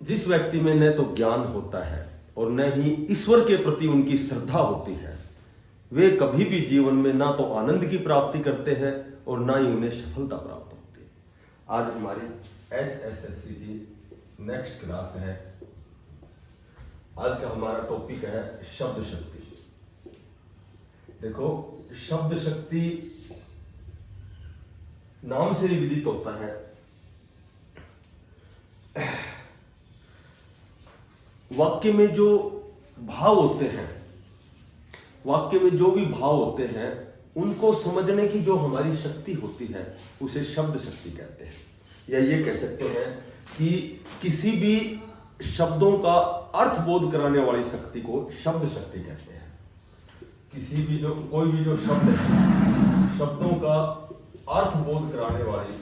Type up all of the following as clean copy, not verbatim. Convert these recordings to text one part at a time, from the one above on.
जिस व्यक्ति में न तो ज्ञान होता है और न ही ईश्वर के प्रति उनकी श्रद्धा होती है, वे कभी भी जीवन में ना तो आनंद की प्राप्ति करते हैं और ना ही उन्हें सफलता प्राप्त होती है। आज हमारी HSSC की नेक्स्ट क्लास है। आज का हमारा टॉपिक है शब्द शक्ति। देखो, शब्द शक्ति नाम से ही विदित होता है। वाक्य में जो भाव होते हैं, वाक्य में जो भी भाव होते हैं, उनको समझने की जो हमारी शक्ति होती है उसे शब्द शक्ति कहते हैं। या ये कह सकते हैं कि किसी भी शब्दों का अर्थ बोध कराने वाली शक्ति को शब्द शक्ति कहते हैं। किसी भी जो कोई भी जो शब्द है, शब्दों का अर्थ बोध कराने वाली,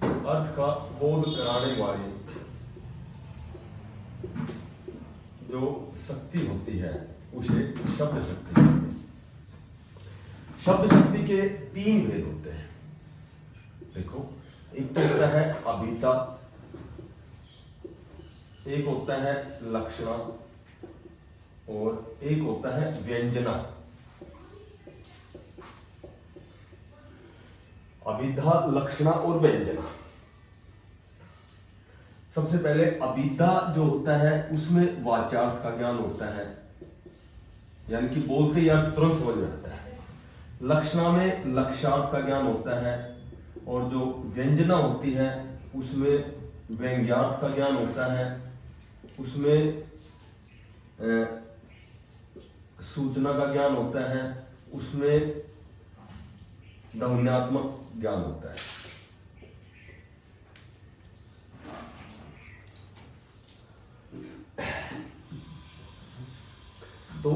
अर्थ का बोध कराने वाली जो शक्ति होती है उसे शब्द शक्ति कहते हैं। शब्द शक्ति के 3 भेद होते हैं। देखो, एक तो होता है अभिता, एक होता है लक्षणा और एक होता है व्यंजना। अभिधा, लक्षणा और व्यंजना। सबसे पहले अभिधा जो होता है उसमें वाच्यार्थ का ज्ञान होता है, यानी कि बोलते ही अर्थ तुरंत समझ में आता है। लक्षणा में लक्ष्यार्थ का ज्ञान होता है और जो व्यंजना होती है उसमें व्यंग्यार्थ का ज्ञान होता है, उसमें सूचना का ज्ञान होता है, उसमें ध्वन्यात्मक ज्ञान होता है। तो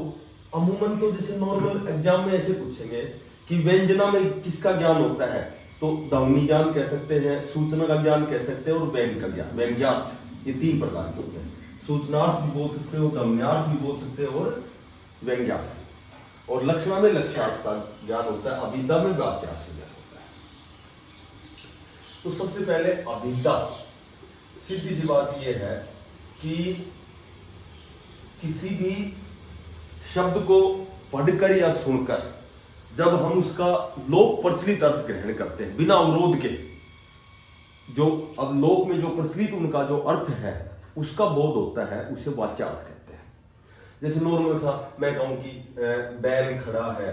अमूमन तो जैसे नॉर्मल एग्जाम में ऐसे पूछेंगे कि व्यंजना में किसका ज्ञान होता है, तो ध्वनि ज्ञान कह सकते हैं, सूचना का ज्ञान कह सकते हैं और व्यंग्य का ज्ञान, व्यंग्यार्थ, ये 3 प्रकार के होते हैं। सूचनार्थ भी बोल सकते हो, ध्वन्यार्थ भी बोल सकते हो और व्यंग्यार्थ। और लक्षणा में लक्ष्यार्थ का ज्ञान होता है, अभिधा में वाच्यार्थ का ज्ञान होता है। तो सबसे पहले अभिधा, सीधी सी बात यह है कि किसी भी शब्द को पढ़कर या सुनकर जब हम उसका लोक प्रचलित अर्थ ग्रहण करते हैं बिना अवरोध के, जो अब लोक में जो प्रचलित उनका जो अर्थ है उसका बोध होता है, उसे वाच्यार्थ कहते हैं। जैसे नॉर्मल सा मैं कहूं कि बैल खड़ा है,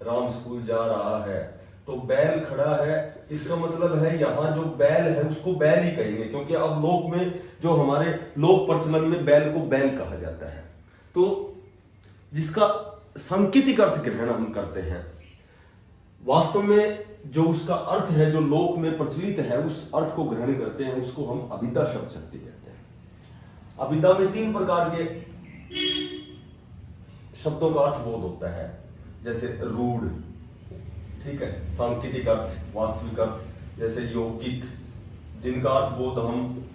राम स्कूल जा रहा है, तो बैल खड़ा है, इसका मतलब है यहां जो बैल है उसको बैल ही कहेंगे, क्योंकि अब लोक में जो हमारे लोक प्रचलन में बैल को बैल कहा जाता है। तो जिसका सांकेतिक अर्थ ग्रहण हम करते हैं, वास्तव में जो उसका अर्थ है जो लोक में प्रचलित है उस अर्थ को ग्रहण करते हैं, उसको हम अभिधा शब्द शक्ति कहते हैं। अभिधा में 3 प्रकार के शब्दों का अर्थ बोध होता है, जैसे रूढ़, ठीक है, सांकेतिक अर्थ, वास्तविक अर्थ, जैसे यौगिक, जिनका अर्थ बोध हम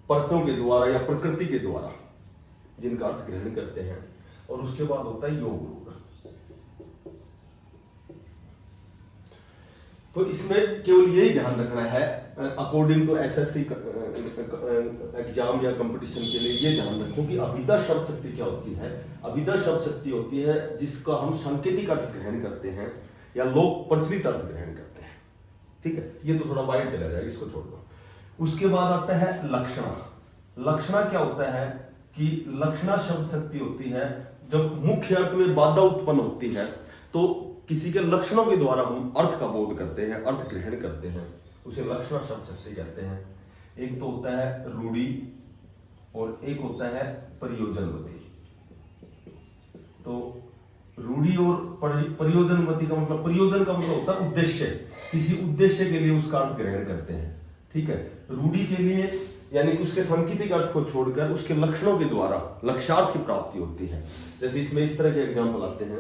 परतों के द्वारा या प्रकृति के द्वारा जिनका अर्थ ग्रहण करते हैं, और उसके बाद होता है योग रूढ़। तो इसमें केवल यही ध्यान रखना है, अकॉर्डिंग टू एसएससी एग्जाम या कंपटीशन के लिए ये ध्यान रखो कि अभिधा शब्द शक्ति क्या होती है। अभिधा शब्द शक्ति होती है जिसका हम सांकेतिक अर्थ ग्रहण करते हैं या लोक प्रचलित अर्थ ग्रहण करते हैं, ठीक है। ये तो थोड़ा वाइड चला जाएगा, इसको छोड़ दो। उसके बाद आता है लक्षणा। लक्षणा क्या होता है कि लक्षणा शब्द शक्ति होती है जब मुख्य अर्थ में बाधा उत्पन्न होती है, तो किसी के लक्षणों के द्वारा हम अर्थ का बोध करते हैं, अर्थ ग्रहण करते हैं, उसे लक्षणा शब्द शक्ति कहते हैं। एक तो होता है रूढ़ी और एक होता है प्रयोजनवती। तो रूढ़ी और प्रयोजनवती का मतलब, प्रयोजन का मतलब होता है उद्देश्य, किसी उद्देश्य के लिए उसका अर्थ ग्रहण करते हैं, ठीक है। रूढ़ी के लिए यानी कि उसके सांकेतिक अर्थ को छोड़कर उसके लक्षणों के द्वारा लक्ष्यार्थ की प्राप्ति होती है। जैसे इसमें इस तरह के एग्जाम्पल आते हैं,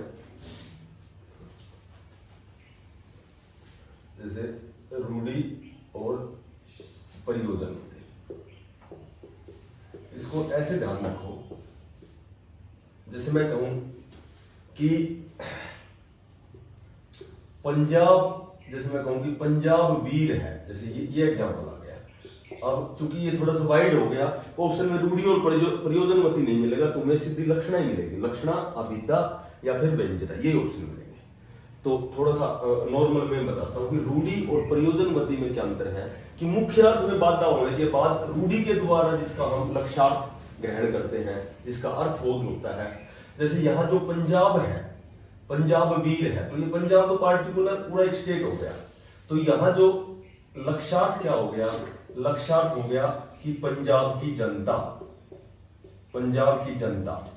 जैसे रूढ़ी और प्रयोजन। इसको ऐसे ध्यान रखो, जैसे मैं कहूं कि पंजाब जैसे मैं कहूँ कि पंजाब वीर है, जैसे ये एग्जाम्पल आ गया। अब चूंकि ये थोड़ा सा वाइड हो गया, ऑप्शन में रूढ़ी और प्रयोजनवती नहीं मिलेगा, तुम्हें सीधी लक्षणा ही मिलेगी, लक्षणा, अभिधा या फिर व्यंजना, ये ऑप्शन मिलेंगे। तो थोड़ा सा नॉर्मल में बताता हूँ कि रूढ़ी और प्रयोजनवती में क्या अंतर है। कि मुख्य अर्थ में बाधा होने के बाद रूढ़ी के द्वारा जिसका हम लक्ष्यार्थ ग्रहण करते हैं, जिसका अर्थ बोध होता है। जैसे यहाँ जो पंजाब है, पंजाब वीर है, तो ये पंजाब तो पार्टिकुलर पूरा एक स्टेट हो गया। तो यहाँ जो लक्ष्यार्थ क्या हो गया, लक्ष्यार्थ हो गया कि पंजाब की जनता, पंजाब की जनता,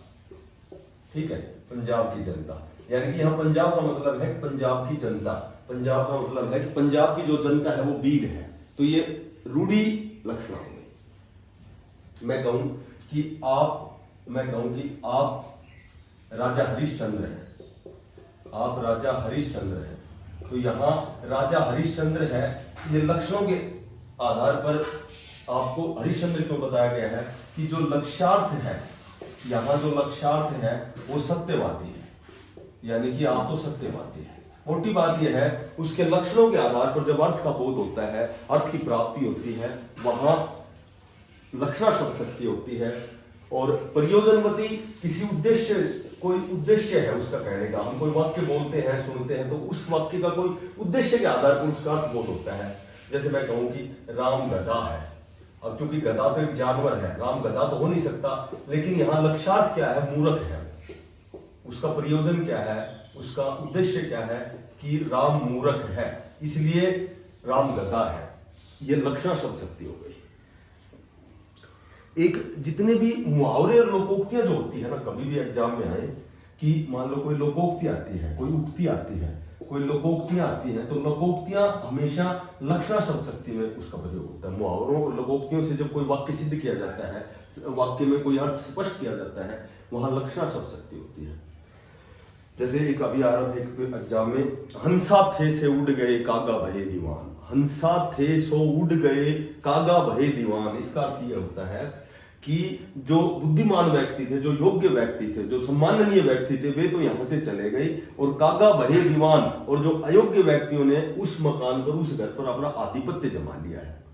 ठीक है, पंजाब की जनता। यानी कि यहाँ पंजाब का मतलब है पंजाब की जनता, पंजाब का मतलब है कि पंजाब की जो जनता है वो वीर है। तो ये रूढ़ी लक्षण हो गई। मैं कहूं कि आप राजा हरिश्चंद्र हैं, आप राजा हरिश्चंद्र हैं, तो यहाँ राजा हरिश्चंद्र है, ये लक्षणों के आधार पर आपको हरिश्चंद्र क्यों बताया गया है कि जो लक्ष्यार्थ है, यहाँ जो लक्ष्यार्थ है वो सत्यवादी है, यानी कि आप तो सत्यवादी है। मोटी बात यह है, उसके लक्षणों के आधार पर जब अर्थ का बोध होता है, अर्थ की प्राप्ति होती है, वहां लक्षणा शब्द शक्ति होती है। और प्रयोजनवती किसी उद्देश्य, कोई उद्देश्य है उसका कहने का, हम कोई वाक्य बोलते हैं, सुनते हैं, तो उस वाक्य का कोई उद्देश्य के आधार पर उसका अर्थ बोध होता है। जैसे मैं कहूं कि राम गधा है, अब चूंकि गधा तो एक जानवर है, राम गधा तो हो नहीं सकता, लेकिन यहाँ लक्ष्यार्थ क्या है, मूर्ख है, उसका प्रयोजन क्या है, उसका उद्देश्य क्या है कि राम मूर्ख है, इसलिए राम गधा है। ये लक्षणा शब्द शक्ति हो गई। एक जितने भी मुहावरे और लोकोक्तियां जो होती है ना, कभी भी एग्जाम में आए कि मान लो कोई लोकोक्ति आती है, कोई उक्ति आती है, कोई लोकोक्तियां आती हैं, तो लोकोक्तियां हमेशा लक्षणा शब्द शक्ति में उसका प्रयोग होता है। मुहावरों और लोकोक्तियों से जब कोई वाक्य सिद्ध किया जाता है, वाक्य में कोई अर्थ स्पष्ट किया जाता है, वहां लक्षणा शब्द शक्ति होती है। जैसे एक अभी आ रहा था एक एग्जाम में, हंसा थे से उड़ गए कागा भये दीवान, हंसा थे सो उड़ गए कागा भये दीवान। इसका अर्थ यह होता है कि जो बुद्धिमान व्यक्ति थे, जो योग्य व्यक्ति थे, जो सम्माननीय व्यक्ति थे, वे तो यहां से चले गए, और कागा भये दीवान, और जो अयोग्य व्यक्तियों ने उस मकान पर, उस घर पर अपना आधिपत्य जमा लिया है।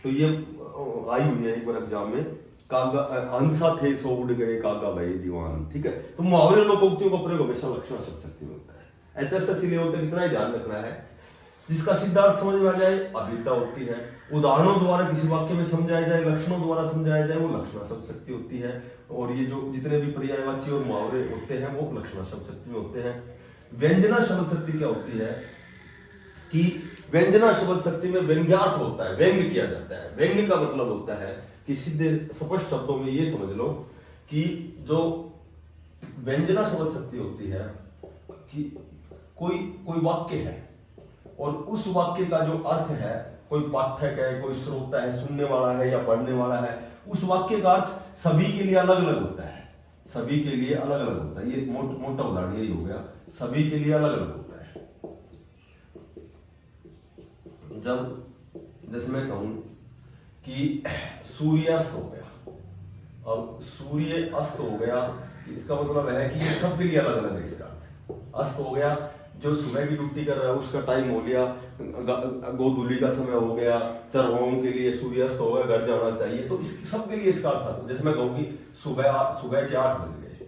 तो ये आई हुई है एक बार एग्जाम में, कागा हंसा थे सो उड़ गए कागा भये दीवान, ठीक है। तो मुहावरे लोकोक्तियों का प्रयोग हमेशा लक्षणा शब्द शक्ति में होता है। एचएसएससी लेवल तक इतना ही ध्यान रखना है, जिसका सिद्धार्थ समझ में आ जाए, अभिता होती है। उदाहरणों द्वारा किसी वाक्य में समझाया जाए, लक्षणों द्वारा समझाया जाए, वो लक्षणा शब्द शक्ति होती है। और ये जो जितने भी पर्यायवाची और मुहावरे होते हैं वो लक्षणा शब्द शक्ति में होते हैं। व्यंजना शब्द शक्ति क्या होती है कि व्यंजना शब्द शक्ति में व्यंग्यार्थ होता है, व्यंग्य किया जाता है। व्यंग्य का मतलब होता है कि सीधे स्पष्ट शब्दों में ये समझ लो कि जो व्यंजना शब्द शक्ति होती है कि कोई वाक्य है, और उस वाक्य का जो अर्थ है, कोई पाठक है, कोई श्रोता है, सुनने वाला है या पढ़ने वाला है, उस वाक्य का अर्थ सभी के लिए अलग अलग होता है, सभी के लिए अलग अलग होता है। ये मोटा उदाहरण यही हो गया, सभी के लिए अलग अलग होता है। जब जैसे मैं कहूं कि सूर्यास्त हो गया, अब सूर्य अस्त हो गया, इसका मतलब है कि ये सब के लिए अलग अलग है इसका अर्थ। अस्त हो गया, जो सुबह की ड्यूटी कर रहा है उसका टाइम हो गया, गोधूली का समय हो गया, चरवाहों के लिए सूर्यास्त हो गया, घर जाना चाहिए, तो इस सब के लिए इसका अर्थ आता है। जैसे मैं कहूँ कि सुबह के 8 बज गए,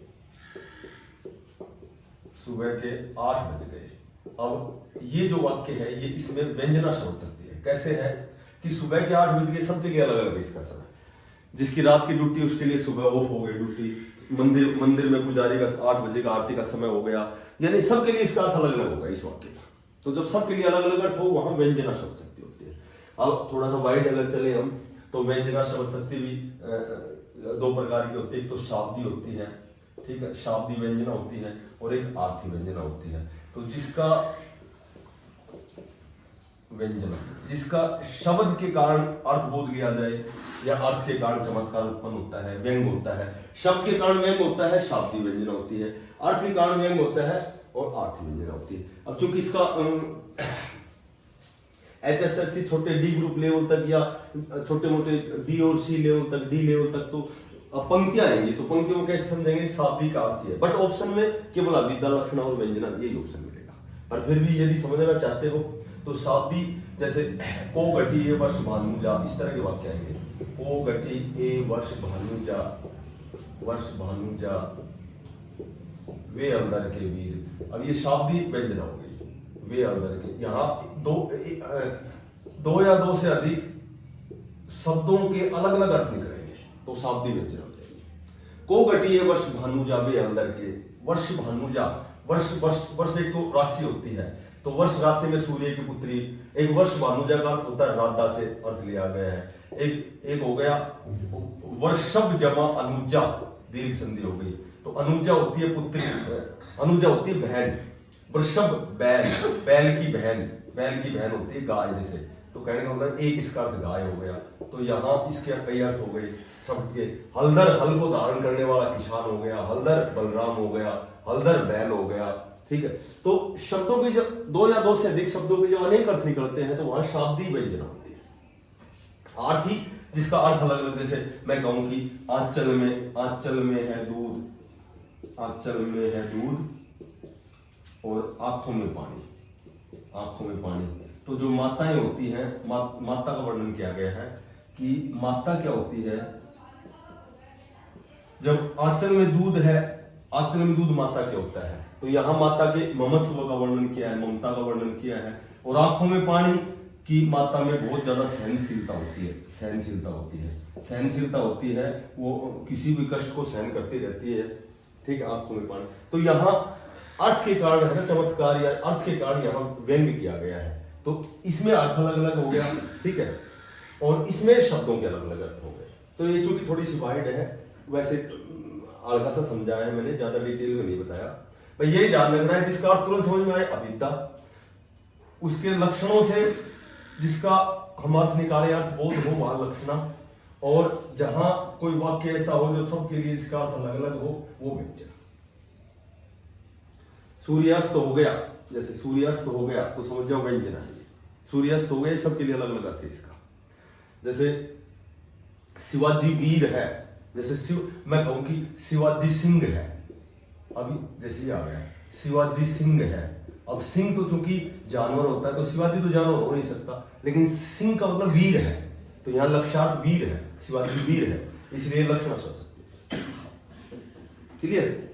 सुबह के 8 बज गए। अब ये जो वाक्य है, ये इसमें व्यंजना शब्द शक्ति है। कैसे है कि सुबह के 8 बज गए, सबके लिए अलग अलग है इसका समय। जिसकी रात की ड्यूटी उसके लिए सुबह ऑफ हो गई ड्यूटी, मंदिर में पुजारी का 8 बजे का आरती का समय हो गया, यानी सबके लिए इसका अर्थ अलग अलग होगा इस वाक्य का। तो जब सबके लिए अलग अलग अर्थ हो, वहां व्यंजना शब्द शक्ति होती है। अब थोड़ा सा वाइड अगर चले हम, तो व्यंजना शब्द शक्ति भी 2 प्रकार की होती है। एक तो शाब्दी होती है, ठीक है, शाब्दी व्यंजना होती है, और एक आर्थी व्यंजना होती है। तो जिसका व्यंजना, जिसका शब्द के कारण अर्थ बोध लिया जाए, या अर्थ के कारण चमत्कार उत्पन्न होता है, व्यंग होता है। शब्द के कारण व्यंग होता है, शाब्दी व्यंजना होती है। अर्थ के कारण व्यंग होता है और आर्थी व्यंजना होती है। अब चूंकि इसका एचएसएससी छोटे डी ग्रुप लेवल तक या छोटे मोटे बी और सी लेवल तक, डी लेवल तक, तो पंक्तियां आएंगी, तो पंक्तियों में कैसे समझेंगे, शाब्दी का अर्थ है। बट ऑप्शन में केवल अभिधा, लक्षणा और व्यंजना, यही ऑप्शन मिलेगा। पर फिर भी यदि समझना चाहते हो तो शाब्दी जैसे को घटी ए वर्ष भानुजा, इस तरह के वाक्य आएंगे। को घटी ए वर्ष भानुजा वे अंदर के वीर। अब ये शाब्दी व्यंजना हो गई, वे अंदर के। यहाँ दो या दो से अधिक शब्दों के अलग अलग अर्थ निकलेंगे तो शाब्दी व्यंजना हो जाएगी। को घटी ए वर्ष भानुजा वे अंदर के। वर्ष भानुजा, वर्ष एक तो राशि होती है, तो वर्ष राशि में सूर्य की पुत्री। एक वर्ष भानुजा का अर्थ होता है राधा से अर्थ लिया गया है। एक हो गया वर्षभ जमा अनुजा, दीर्घ संधि हो गई, तो अनुजा होती है पुत्री, अनुजा होती है बहन। वृषभ बैल, बैल की बहन होती है गाय जैसे, तो कहने का मतलब एक इसका अर्थ गाय हो गया। तो यहाँ इसके कई अर्थ हो गए शब्द के। हलधर, हल को धारण करने वाला किसान हो गया, हलधर बलराम हो गया, हलधर बैल हो गया, ठीक है। तो शब्दों की जब दो या दो से अधिक शब्दों के जब अनेक अर्थ निकलते हैं तो वहां शाब्दी व्यंजना होती है। आर्थी जिसका अर्थ अलग अलग, जैसे मैं कहूं कि आंचल में है दूध, आंचल में है दूध और आंखों में पानी, तो जो माताएं होती हैं, माता का वर्णन किया गया है कि माता क्या होती है। जब आंचल में दूध है, आंचल में दूध माता क्या होता है, तो यहां माता के ममत्व का वर्णन किया है, ममता का वर्णन किया है। और आंखों में पानी की माता में बहुत ज्यादा सहनशीलता होती है, वो किसी भी कष्ट को सहन करती रहती है, ठीक है। आंखों में पानी, तो यहाँ अर्थ के कारण है ना, चमत्कार या अर्थ के कारण यहाँ व्यंग्य किया गया है। तो इसमें अर्थ अलग अलग हो गया, ठीक है, और इसमें शब्दों के अलग अलग अर्थ हो गए। तो ये चूंकि थोड़ी सी वाइड है, वैसे हल्का सा समझाया है मैंने, ज्यादा डिटेल में नहीं बताया। भाई यही ध्यान रखना है, जिसका अर्थ तुरंत समझ में आए अभिद्या, उसके लक्षणों से जिसका हम अर्थ निकाले, अर्थ बोध हो वहां लक्षणा, और जहां कोई वाक्य ऐसा हो जो सबके लिए इसका अर्थ अलग अलग हो वो व्यंजन। सूर्यास्त हो गया, जैसे सूर्यास्त हो गया तो समझ जाओ व्यंजन है। सूर्यास्त हो गया, सबके लिए अलग अलग अर्थ है इसका। जैसे शिवाजी वीर है, जैसे मैं कहूं कि शिवाजी सिंह है, अभी जैसे ये आ गया शिवाजी सिंह है। अब सिंह तो चूंकि जानवर होता है, तो शिवाजी तो जानवर हो नहीं सकता, लेकिन सिंह का मतलब वीर है, तो यहां लक्षार्थ वीर है, शिवाजी वीर है, इसलिए लक्षण हो सकती है। क्लियर?